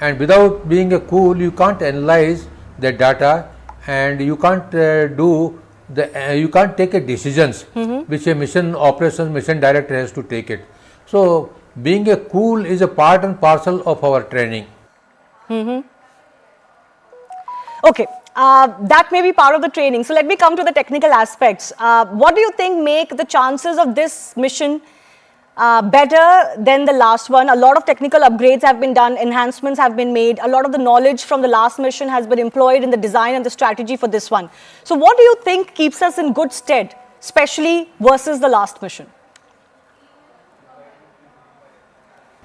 And without being cool, you can't analyze the data and you can't you can't take a decisions which a mission operations mission director has to take it. So being cool is a part and parcel of our training. Okay, that may be part of the training. So let me come to the technical aspects. What do you think make the chances of this mission better than the last one? A lot of technical upgrades have been done, enhancements have been made, a lot of the knowledge from the last mission has been employed in the design and the strategy for this one. So what do you think keeps us in good stead, especially versus the last mission?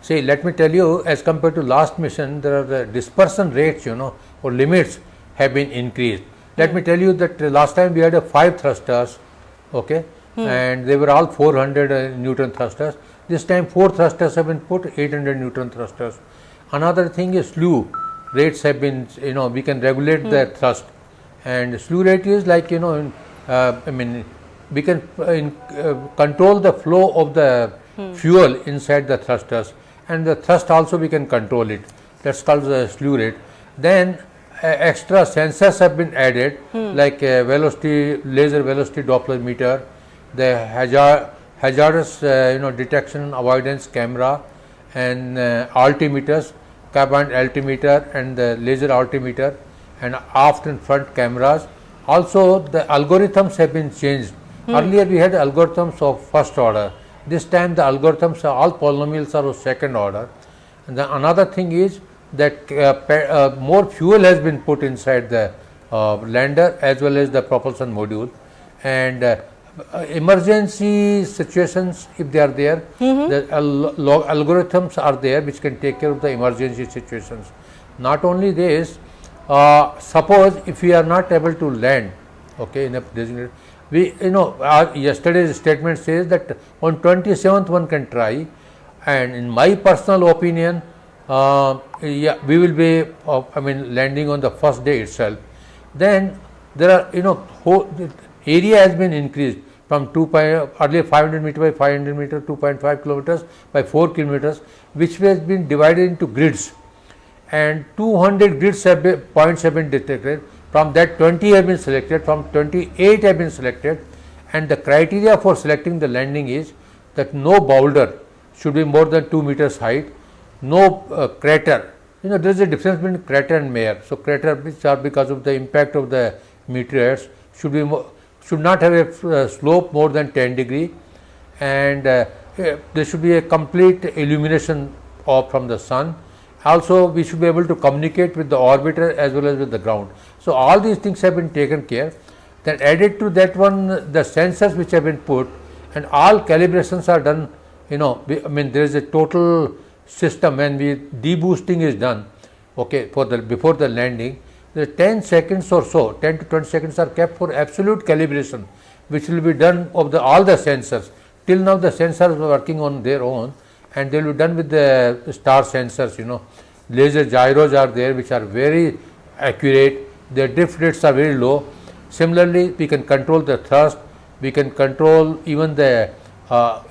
See, let me tell you, as compared to last mission, there are the dispersion rates, or limits have been increased. Let me tell you that last time we had 5 thrusters, okay, and they were all 400 Newton thrusters. This time 4 thrusters have been put, 800 Newton thrusters. Another thing is slew rates have been, we can regulate the thrust, and slew rate is like, we can control the flow of the fuel inside the thrusters, and the thrust also we can control it. That's called the slew rate. Then extra sensors have been added, like velocity, laser velocity Doppler meter, the hazardous detection and avoidance camera, and altimeters, carbon altimeter and the laser altimeter, and aft and front cameras. Also the algorithms have been changed. Earlier we had algorithms of first order. This time the algorithms are all polynomials are of second order. And the another thing is that more fuel has been put inside the lander as well as the propulsion module, and emergency situations, if they are there, the algorithms are there which can take care of the emergency situations. Not only this, suppose if we are not able to land, okay, in a designated, yesterday's statement says that on 27th one can try, and in my personal opinion, we will be landing on the first day itself. Then there are area has been increased from earlier 500 meter by 500 meter, 2.5 kilometers by 4 kilometers, which has been divided into grids, and 200 grids points have been detected. From that 20 have been selected, from 28 have been selected, and the criteria for selecting the landing is that no boulder should be more than 2 meters height, no crater. There is a difference between crater and mare. So crater, which are because of the impact of the meteors, should not have a slope more than 10 degree, and there should be a complete illumination from the sun. Also, we should be able to communicate with the orbiter as well as with the ground. So all these things have been taken care. Then added to that one, the sensors which have been put, and all calibrations are done. There is a total system when deboosting is done, okay, before the landing. The 10 seconds or so, 10 to 20 seconds are kept for absolute calibration, which will be done of all the sensors. Till now the sensors are working on their own, and they will be done with the star sensors. Laser gyros are there which are very accurate, their drift rates are very low. Similarly, we can control the thrust, we can control even there are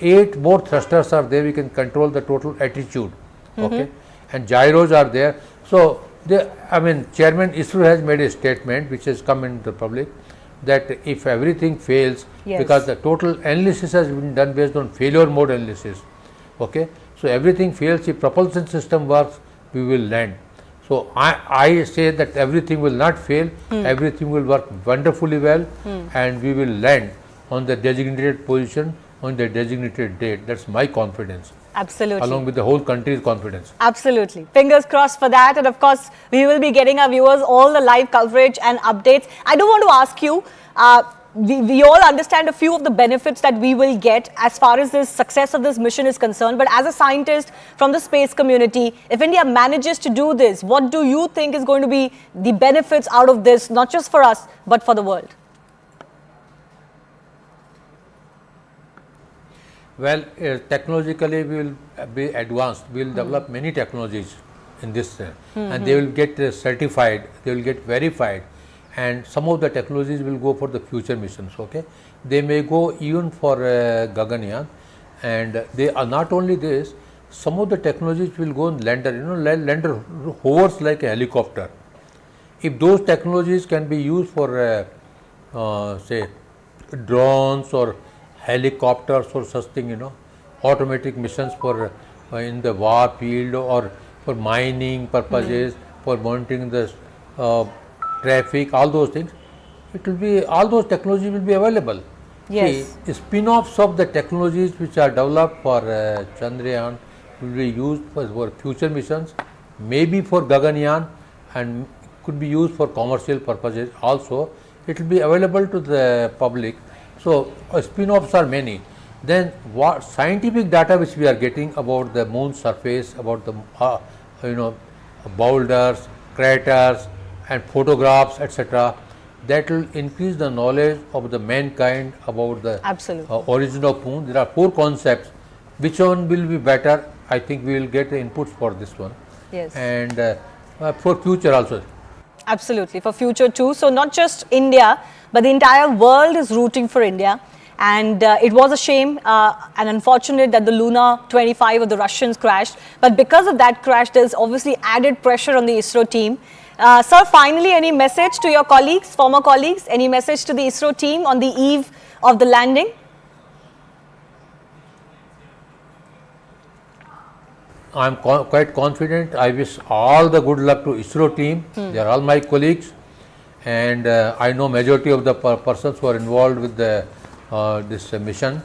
8 more thrusters are there, we can control the total attitude, okay, and gyros are there. So Chairman ISRO has made a statement which has come into the public that if everything fails, because the total analysis has been done based on failure mode analysis, okay, so everything fails, if propulsion system works, we will land. So I say that everything will not fail, everything will work wonderfully well, and we will land on the designated position on the designated date. That's my confidence. Absolutely. Along with the whole country's confidence. Absolutely. Fingers crossed for that. And of course, we will be getting our viewers all the live coverage and updates. I do want to ask you, we all understand a few of the benefits that we will get as far as the success of this mission is concerned. But as a scientist from the space community, if India manages to do this, what do you think is going to be the benefits out of this, not just for us, but for the world? Well, technologically we will be advanced. We will develop many technologies in this, and they will get certified, they will get verified, and some of the technologies will go for the future missions. Okay, they may go even for Gaganyaan, and they are not only this. Some of the technologies will go on lander. Lander hovers like a helicopter. If those technologies can be used for, say, drones or helicopters or such thing, automatic missions for in the war field or for mining purposes, for monitoring the traffic, all those things, it will be, all those technologies will be available. Yes. See, spin-offs of the technologies which are developed for Chandrayaan will be used for future missions, maybe for Gaganyaan, and could be used for commercial purposes also. It will be available to the public. So spin-offs are many. Then what scientific data which we are getting about the moon surface, about the boulders, craters, and photographs, etc. that will increase the knowledge of the mankind about the Absolutely. origin of moon. There are 4 concepts. Which one will be better? I think we will get the inputs for this one. Yes. And for future also. Absolutely, for future too. So not just India, but the entire world is rooting for India. And it was a shame and unfortunate that the Luna 25 of the Russians crashed. But because of that crash, there's obviously added pressure on the ISRO team. Sir, finally, any message to your colleagues, former colleagues, any message to the ISRO team on the eve of the landing? I am quite confident. I wish all the good luck to ISRO team. They are all my colleagues, and I know majority of the persons who are involved with the this mission.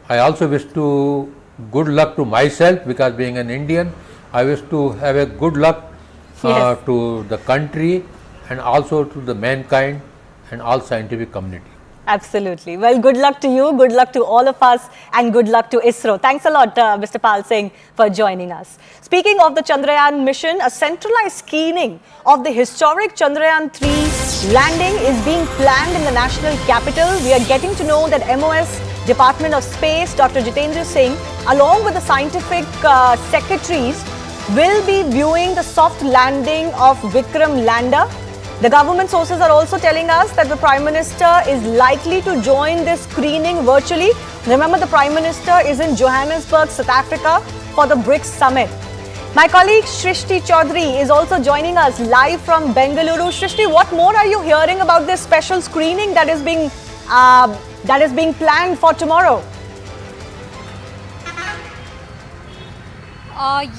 I also wish to good luck to myself, because being an Indian, I wish to have a good luck to the country and also to the mankind and all scientific community. Absolutely. Well, good luck to you, good luck to all of us, and good luck to ISRO. Thanks a lot, Mr. Pal Singh, for joining us. Speaking of the Chandrayaan mission, a centralized screening of the historic Chandrayaan 3 landing is being planned in the national capital. We are getting to know that MOS Department of Space, Dr. Jitendra Singh, along with the scientific secretaries, will be viewing the soft landing of Vikram lander. The government sources are also telling us that the Prime Minister is likely to join this screening virtually. Remember, the Prime Minister is in Johannesburg, South Africa for the BRICS summit. My colleague Shrishti Chaudhary is also joining us live from Bengaluru. Shrishti, what more are you hearing about this special screening that is being planned for tomorrow?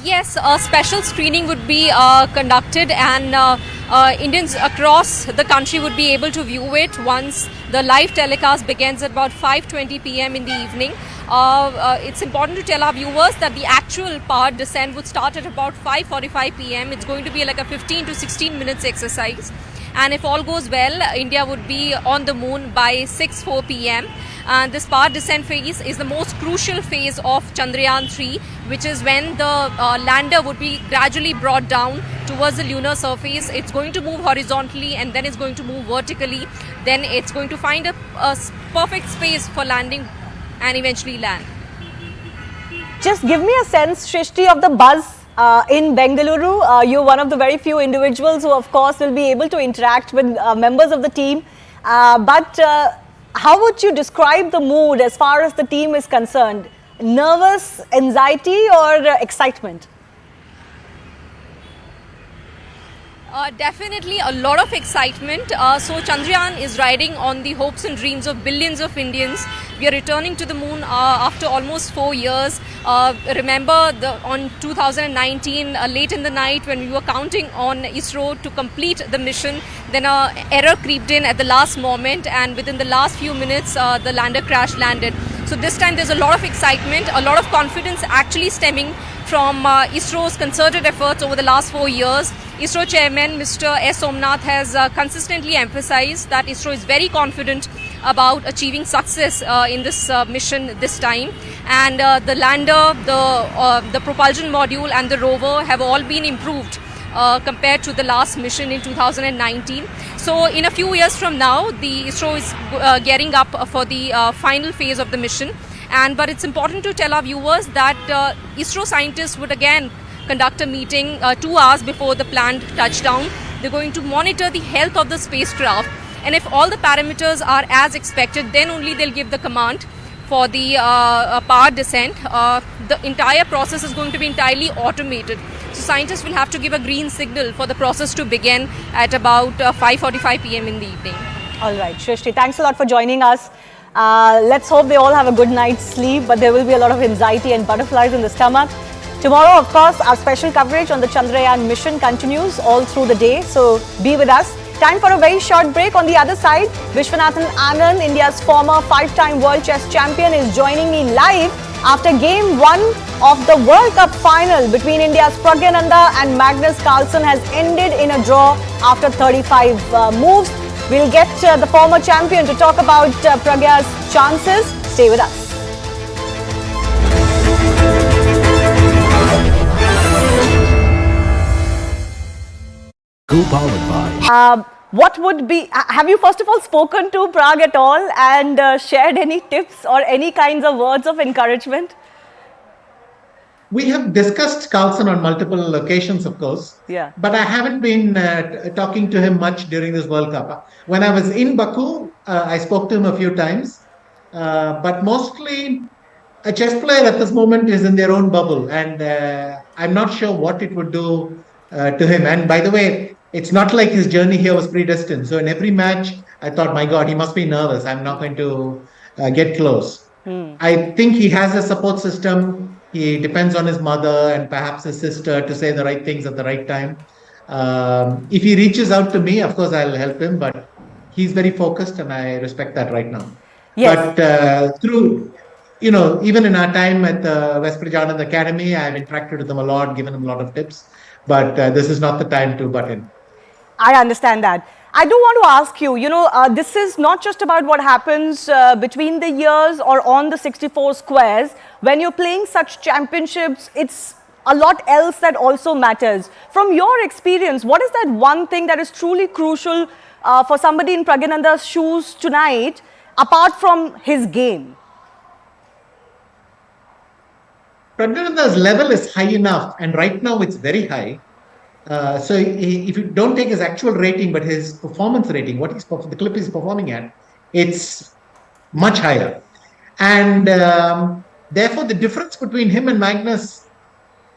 Yes, a special screening would be conducted, and Indians across the country would be able to view it once the live telecast begins at about 5:20 p.m. in the evening. It's important to tell our viewers that the actual power descent would start at about 5:45 p.m. It's going to be like a 15 to 16 minutes exercise. And if all goes well, India would be on the moon by 6:04 p.m. This power descent phase is the most crucial phase of Chandrayaan 3, which is when the lander would be gradually brought down towards the lunar surface. It's going to move horizontally, and then it's going to move vertically. Then it's going to find a perfect space for landing and eventually land. Just give me a sense, Shrishti, of the buzz in Bengaluru. You're one of the very few individuals who, of course, will be able to interact with members of the team. But how would you describe the mood as far as the team is concerned? Nervous, anxiety, or excitement? Definitely a lot of excitement. So Chandrayaan is riding on the hopes and dreams of billions of Indians. We are returning to the moon after almost 4 years. Remember on 2019, late in the night, when we were counting on ISRO to complete the mission, then an error creeped in at the last moment, and within the last few minutes, the lander crash landed. So this time there's a lot of excitement, a lot of confidence actually stemming from ISRO's concerted efforts over the last 4 years. ISRO chairman Mr. S. Somnath has consistently emphasized that ISRO is very confident about achieving success in this mission this time. And the lander, the propulsion module and the rover have all been improved compared to the last mission in 2019. So in a few years from now, the ISRO is gearing up for the final phase of the mission. But it's important to tell our viewers that ISRO scientists would again conduct a meeting 2 hours before the planned touchdown. They're going to monitor the health of the spacecraft, and if all the parameters are as expected, then only they'll give the command for the power descent. The entire process is going to be entirely automated. So scientists will have to give a green signal for the process to begin at about 5:45 p.m. in the evening. All right, Shrishti, thanks a lot for joining us. Let's hope they all have a good night's sleep, but there will be a lot of anxiety and butterflies in the stomach. Tomorrow, of course, our special coverage on the Chandrayaan mission continues all through the day, so be with us. Time for a very short break. On the other side, Vishwanathan Anand, India's former 5-time World Chess Champion, is joining me live after Game 1 of the World Cup final between India's Pragyananda and Magnus Carlsen has ended in a draw after 35 moves. We'll get the former champion to talk about Pragya's chances. Stay with us. what would be, have you first of all spoken to Prag at all and shared any tips or any kinds of words of encouragement? We have discussed Carlson on multiple occasions, of course. Yeah. But I haven't been talking to him much during this World Cup. When I was in Baku, I spoke to him a few times. But mostly, a chess player at this moment is in their own bubble. And I'm not sure what it would do to him. And by the way, it's not like his journey here was predestined. So in every match, I thought, my God, he must be nervous. I'm not going to get close. I think he has a support system. He depends on his mother and perhaps his sister to say the right things at the right time. If he reaches out to me, of course, I'll help him. But he's very focused and I respect that right now. Yes. But through, even in our time at the West Bengal Academy, I've interacted with him a lot, given him a lot of tips. But this is not the time to butt in. I understand that. I do want to ask you, this is not just about what happens between the years or on the 64 squares. When you're playing such championships, it's a lot else that also matters. From your experience, what is that one thing that is truly crucial for somebody in Pragyananda's shoes tonight, apart from his game? Pragyananda's level is high enough, and right now it's very high. So if you don't take his actual rating, but his performance rating, the clip he's performing at, it's much higher. And therefore, the difference between him and Magnus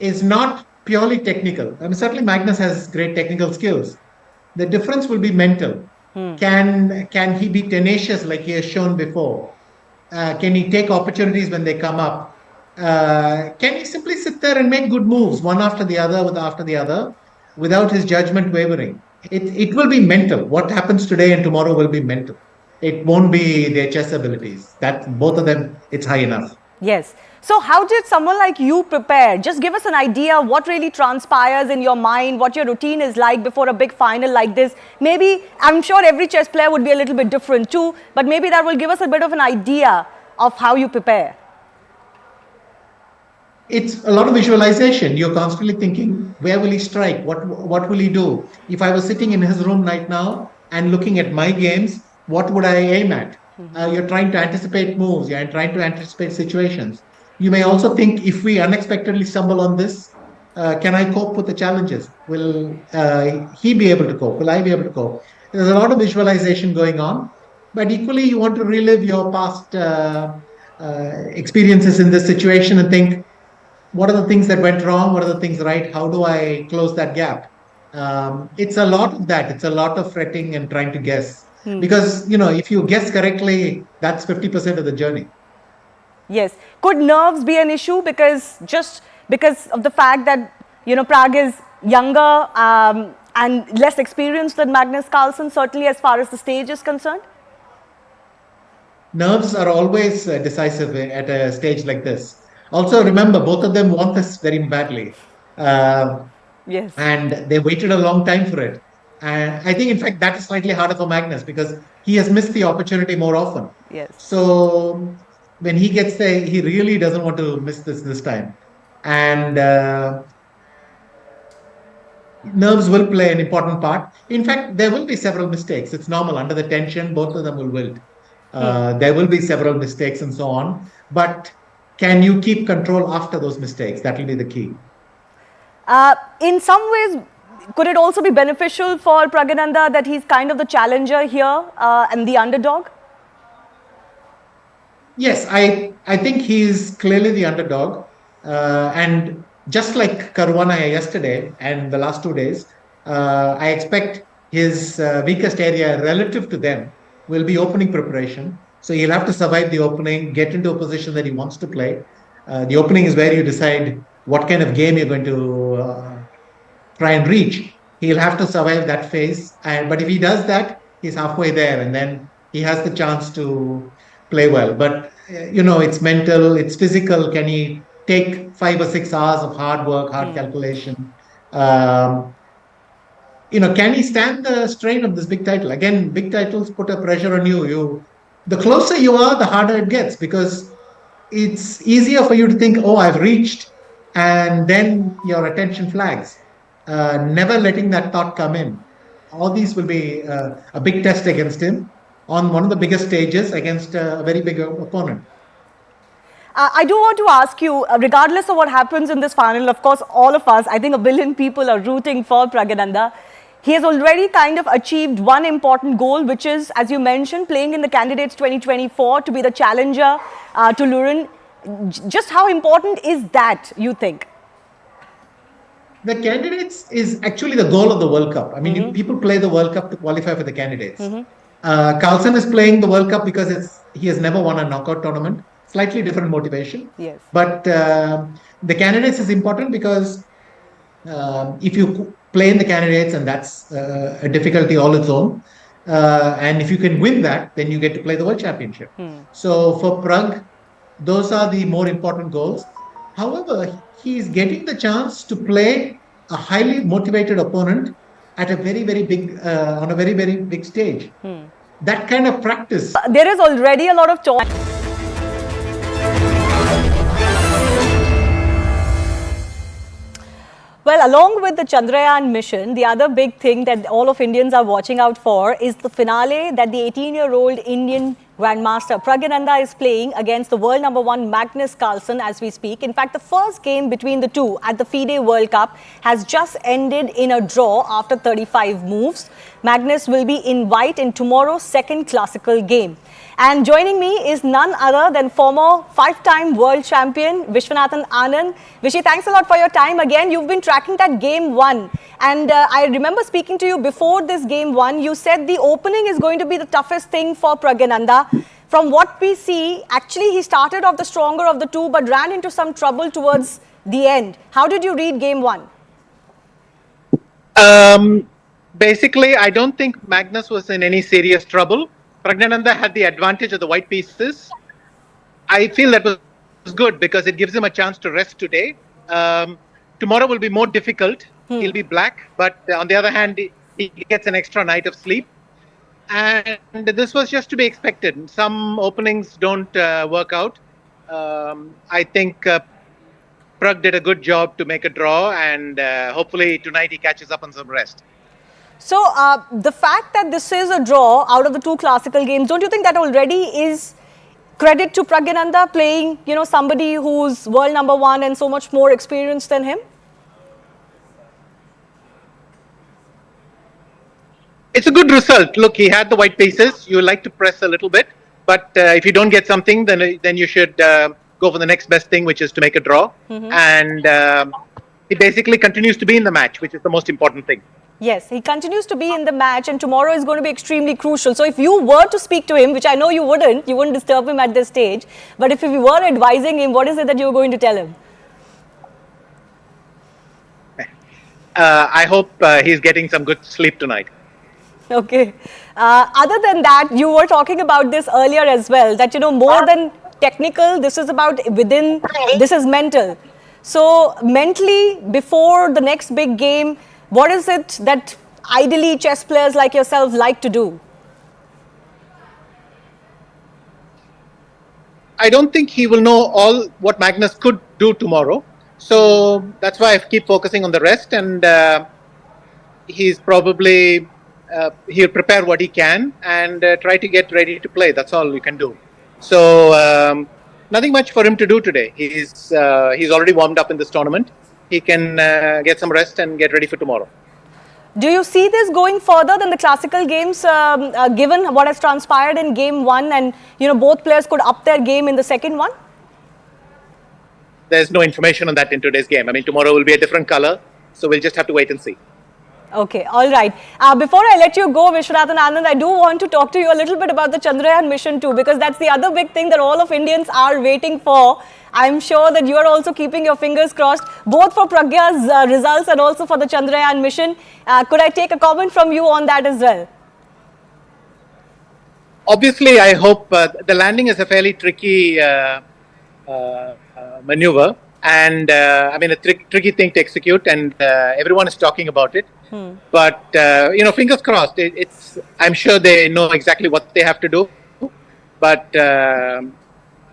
is not purely technical. I mean, certainly Magnus has great technical skills. The difference will be mental. Can he be tenacious like he has shown before? Can he take opportunities when they come up? Can he simply sit there and make good moves, one after the other, without his judgment wavering? It will be mental. What happens today and tomorrow will be mental. It won't be their chess abilities. That both of them, it's high enough. Yes. So how did someone like you prepare? Just give us an idea what really transpires in your mind, what your routine is like before a big final like this. Maybe, I'm sure every chess player would be a little bit different too, but maybe that will give us a bit of an idea of how you prepare. It's a lot of visualization. You're constantly thinking, where will he strike? What will he do? If I was sitting in his room right now and looking at my games, what would I aim at? You're trying to anticipate moves. You're trying to anticipate situations. You may also think, if we unexpectedly stumble on this, can I cope with the challenges? Will he be able to cope? Will I be able to cope? There's a lot of visualization going on, but equally you want to relive your past experiences in this situation and think, what are the things that went wrong? What are the things right? How do I close that gap? It's a lot of that. It's a lot of fretting and trying to guess. Because, if you guess correctly, that's 50% of the journey. Yes. Could nerves be an issue because of the fact that, Prag is younger and less experienced than Magnus Carlsen, certainly as far as the stage is concerned? Nerves are always decisive at a stage like this. Also, remember, both of them want this very badly. Yes. And they waited a long time for it. And I think, in fact, that is slightly harder for Magnus because he has missed the opportunity more often. Yes. So when he gets there, he really doesn't want to miss this time. And nerves will play an important part. In fact, there will be several mistakes. It's normal. Under the tension, both of them will wilt. There will be several mistakes and so on. But can you keep control after those mistakes? That will be the key. In some ways, could it also be beneficial for Pragyananda that he's kind of the challenger here and the underdog? Yes, I think he's clearly the underdog. And just like Caruana yesterday and the last 2 days, I expect his weakest area relative to them will be opening preparation. So he'll have to survive the opening, get into a position that he wants to play. The opening is where you decide what kind of game you're going to try and reach. He'll have to survive that phase. But if he does that, he's halfway there and then he has the chance to play well. But, it's mental, it's physical. Can he take 5 or 6 hours of hard work, hard calculation? Can he stand the strain of this big title? Again, big titles put a pressure on you. The closer you are, the harder it gets because it's easier for you to think, oh, I've reached, and then your attention flags. Never letting that thought come in. all these will be a big test against him on one of the biggest stages against a very big opponent. I do want to ask you, regardless of what happens in this final, of course, all of us, I think a billion people are rooting for Pragyananda. He has already kind of achieved one important goal, which is, as you mentioned, playing in the Candidates 2024 to be the challenger to Lurin. Just how important is that, you think? The candidates is actually the goal of the World Cup. I mean, people play the World Cup to qualify for the candidates. Carlsen is playing the World Cup because he has never won a knockout tournament. Slightly different motivation. Yes. But the candidates is important because if you play in the candidates, and that's a difficulty all its own, and if you can win that, then you get to play the World Championship. So for Prag, those are the more important goals. However, he is getting the chance to play a highly motivated opponent at a very, very big, on a very, very big stage. That kind of practice. There is already a lot of talk. Well, along with the Chandrayaan mission, the other big thing that all of Indians are watching out for is the finale that the 18-year-old Indian Grandmaster Pragyananda is playing against the world number 1 Magnus Carlsen as we speak. In fact, the first game between the two at the FIDE World Cup has just ended in a draw after 35 moves. Magnus will be in white in tomorrow's second classical game. And joining me is none other than former 5-time world champion Vishwanathan Anand. Vishy, thanks a lot for your time again. You've been tracking that game 1. And I remember speaking to you before this game 1. You said the opening is going to be the toughest thing for Pragyananda. From what we see, actually he started off the stronger of the two but ran into some trouble towards the end. How did you read game 1? Basically, I don't think Magnus was in any serious trouble. Pragyananda had the advantage of the white pieces. I feel that was good because it gives him a chance to rest today. Tomorrow will be more difficult. He'll be black, but on the other hand, he gets an extra night of sleep. And this was just to be expected. Some openings don't work out. I think Prag did a good job to make a draw, and hopefully tonight he catches up on some rest. So, the fact that this is a draw out of the two classical games, don't you think that already is credit to Pragyananda playing, somebody who's world number 1 and so much more experienced than him? It's a good result. Look, he had the white pieces. You like to press a little bit, but if you don't get something, then you should go for the next best thing, which is to make a draw. And he basically continues to be in the match, which is the most important thing. Yes, he continues to be in the match and tomorrow is going to be extremely crucial. So if you were to speak to him, which I know you wouldn't disturb him at this stage, but if you were advising him, what is it that you were going to tell him? I hope he's getting some good sleep tonight. Okay. Other than that, you were talking about this earlier as well, that, more than technical, this is about within, this is mental. So mentally, before the next big game, what is it that ideally chess players like yourself like to do? I don't think he will know all what Magnus could do tomorrow. So that's why I keep focusing on the rest, and he's probably, he'll prepare what he can and try to get ready to play. That's all you can do. So nothing much for him to do today. He's already warmed up in this tournament. He can get some rest and get ready for tomorrow. Do you see this going further than the classical games, given what has transpired in game 1 and, both players could up their game in the second one? There's no information on that in today's game. I mean, tomorrow will be a different color, so we'll just have to wait and see. Okay, all right. Before I let you go, Vishwanathan Anand, I do want to talk to you a little bit about the Chandrayaan mission too, because that's the other big thing that all of Indians are waiting for. I'm sure that you are also keeping your fingers crossed, both for Pragya's results and also for the Chandrayaan mission. Could I take a comment from you on that as well? Obviously, I hope the landing is a fairly tricky maneuver, and I mean a tricky thing to execute, and everyone is talking about it. But fingers crossed. I'm sure they know exactly what they have to do, but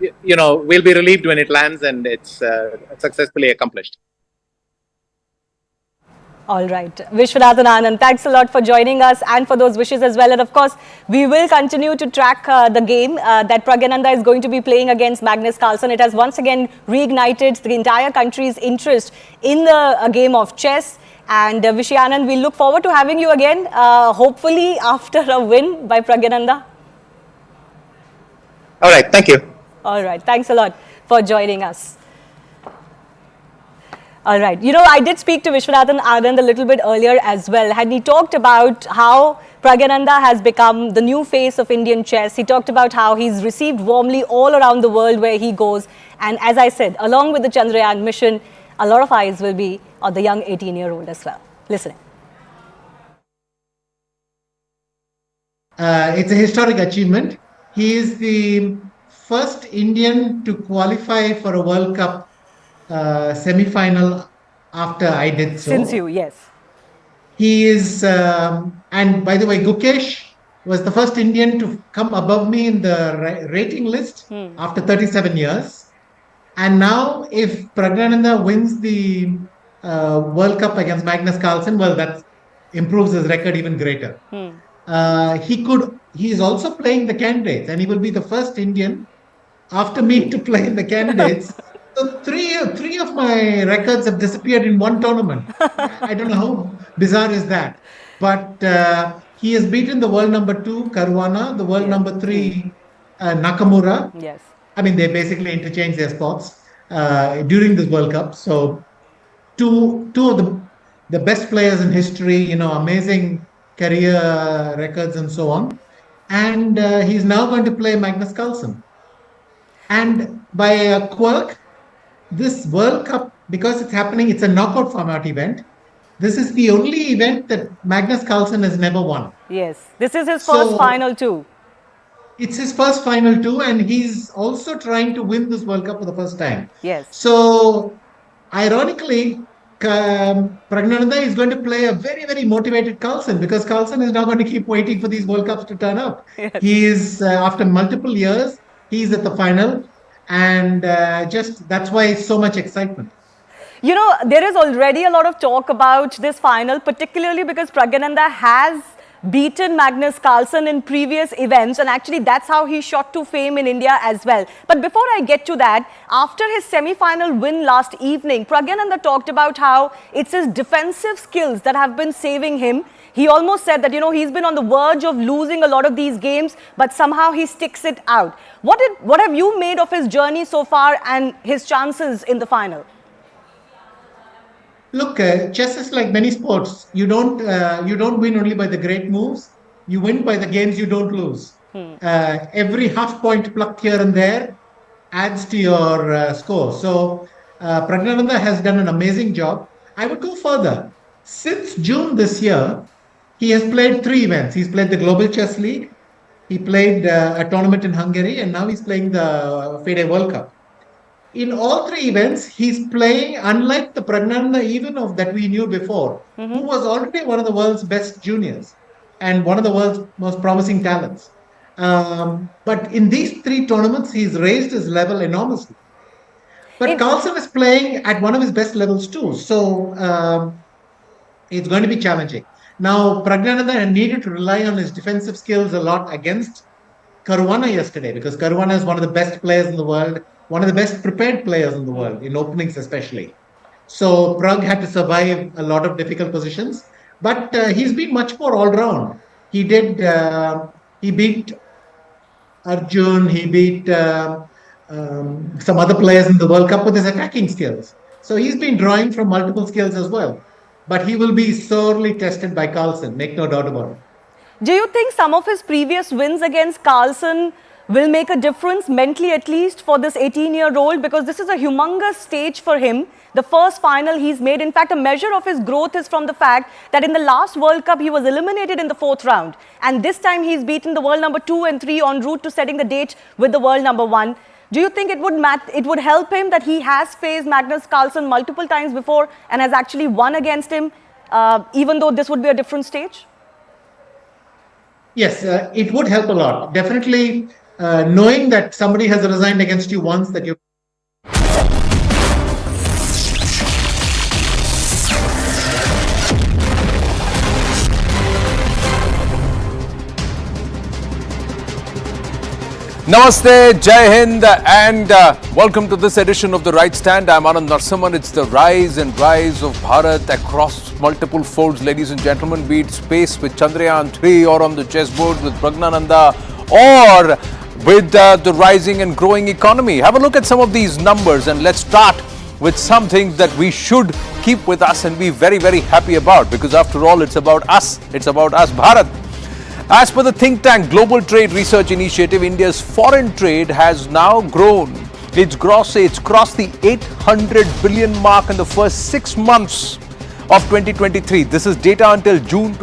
we'll be relieved when it lands and it's successfully accomplished. All right. Vishwanathan Anand, thanks a lot for joining us and for those wishes as well. And of course, we will continue to track the game that Pragyananda is going to be playing against Magnus Carlsen. It has once again reignited the entire country's interest in the game of chess. And Vishwanathan, we look forward to having you again, hopefully after a win by Pragyananda. All right. Thank you. All right. Thanks a lot for joining us. All right. You know, I did speak to Vishwanathan Anand a little bit earlier as well, and he talked about how Pragyananda has become the new face of Indian chess. He talked about how he's received warmly all around the world where he goes. And as I said, along with the Chandrayaan mission, a lot of eyes will be on the young 18-year-old as well. Listening. It's a historic achievement. He is the first Indian to qualify for a World Cup semi-final after I did so. Since you, yes. He is, and by the way, Gukesh was the first Indian to come above me in the rating list after 37 years. And now if Pragyananda wins the World Cup against Magnus Carlsen, well, that improves his record even greater. He is also playing the candidates, and he will be the first Indian after me to play in the candidates. So three of my records have disappeared in one tournament. I don't know how bizarre is that. But he has beaten the world number 2, Caruana, the world number 3, Nakamura. Yes. I mean, they basically interchanged their spots during this World Cup. So two of the best players in history, you know, amazing career records and so on. And he's now going to play Magnus Carlsen. And by a quirk, this World Cup, because it's happening, it's a knockout format event. This is the only event that Magnus Carlsen has never won. Yes, this is his first final too. It's his first final too, and he's also trying to win this World Cup for the first time. Yes. So, ironically, Pragyananda is going to play a very, very motivated Carlsen, because Carlsen is now going to keep waiting for these World Cups to turn up. Yes. He is, after multiple years, he's at the final. And just that's why so much excitement. You know, there is already a lot of talk about this final, particularly because Pragyananda has beaten Magnus Carlsen in previous events, and actually that's how he shot to fame in India as well. But before I get to that, after his semi-final win last evening, Pragyananda talked about how it's his defensive skills that have been saving him. He almost said that, you know, he's been on the verge of losing a lot of these games, but somehow he sticks it out. What have you made of his journey so far and his chances in the final? Look, chess is like many sports. You don't win only by the great moves. You win by the games you don't lose. Every half point plucked here and there adds to your score. So Pragyananda has done an amazing job. I would go further. Since June this year, he has played 3 events. He's played the Global Chess League, he played a tournament in Hungary, and now he's playing the FIDE World Cup. In all 3 events, he's playing unlike the Pragyananda even of that we knew before, who was already one of the world's best juniors and one of the world's most promising talents. But in these 3 tournaments, he's raised his level enormously. But Carlsen is playing at one of his best levels too, so it's going to be challenging. Now, Pragyananda needed to rely on his defensive skills a lot against Caruana yesterday, because Caruana is one of the best players in the world, one of the best prepared players in the world, in openings especially. So Prag had to survive a lot of difficult positions, but he's been much more all-round. He beat Arjun, he beat some other players in the World Cup with his attacking skills. So he's been drawing from multiple skills as well. But he will be sorely tested by Carlsen, make no doubt about it. Do you think some of his previous wins against Carlsen will make a difference mentally, at least for this 18-year-old? Because this is a humongous stage for him. The first final he's made. In fact, a measure of his growth is from the fact that in the last World Cup, he was eliminated in the 4th round. And this time he's beaten the world number 2 and 3 en route to setting the date with the world number 1. Do you think it would help him that he has faced Magnus Carlsen multiple times before and has actually won against him, even though this would be a different stage? Yes, it would help a lot. Definitely, knowing that somebody has resigned against you once, that you Namaste, Jai Hind, and welcome to this edition of The Right Stand. I'm Anand Narsaman. It's the rise and rise of Bharat across multiple folds, ladies and gentlemen, be it space with Chandrayaan 3 or on the chessboard with Pragnananda or with the rising and growing economy. Have a look at some of these numbers and let's start with something that we should keep with us and be very, very happy about, because after all, it's about us. It's about us, Bharat. As per the think tank Global Trade Research Initiative, India's foreign trade has now grown. It's crossed the 800 billion mark in the first 6 months of 2023. This is data until June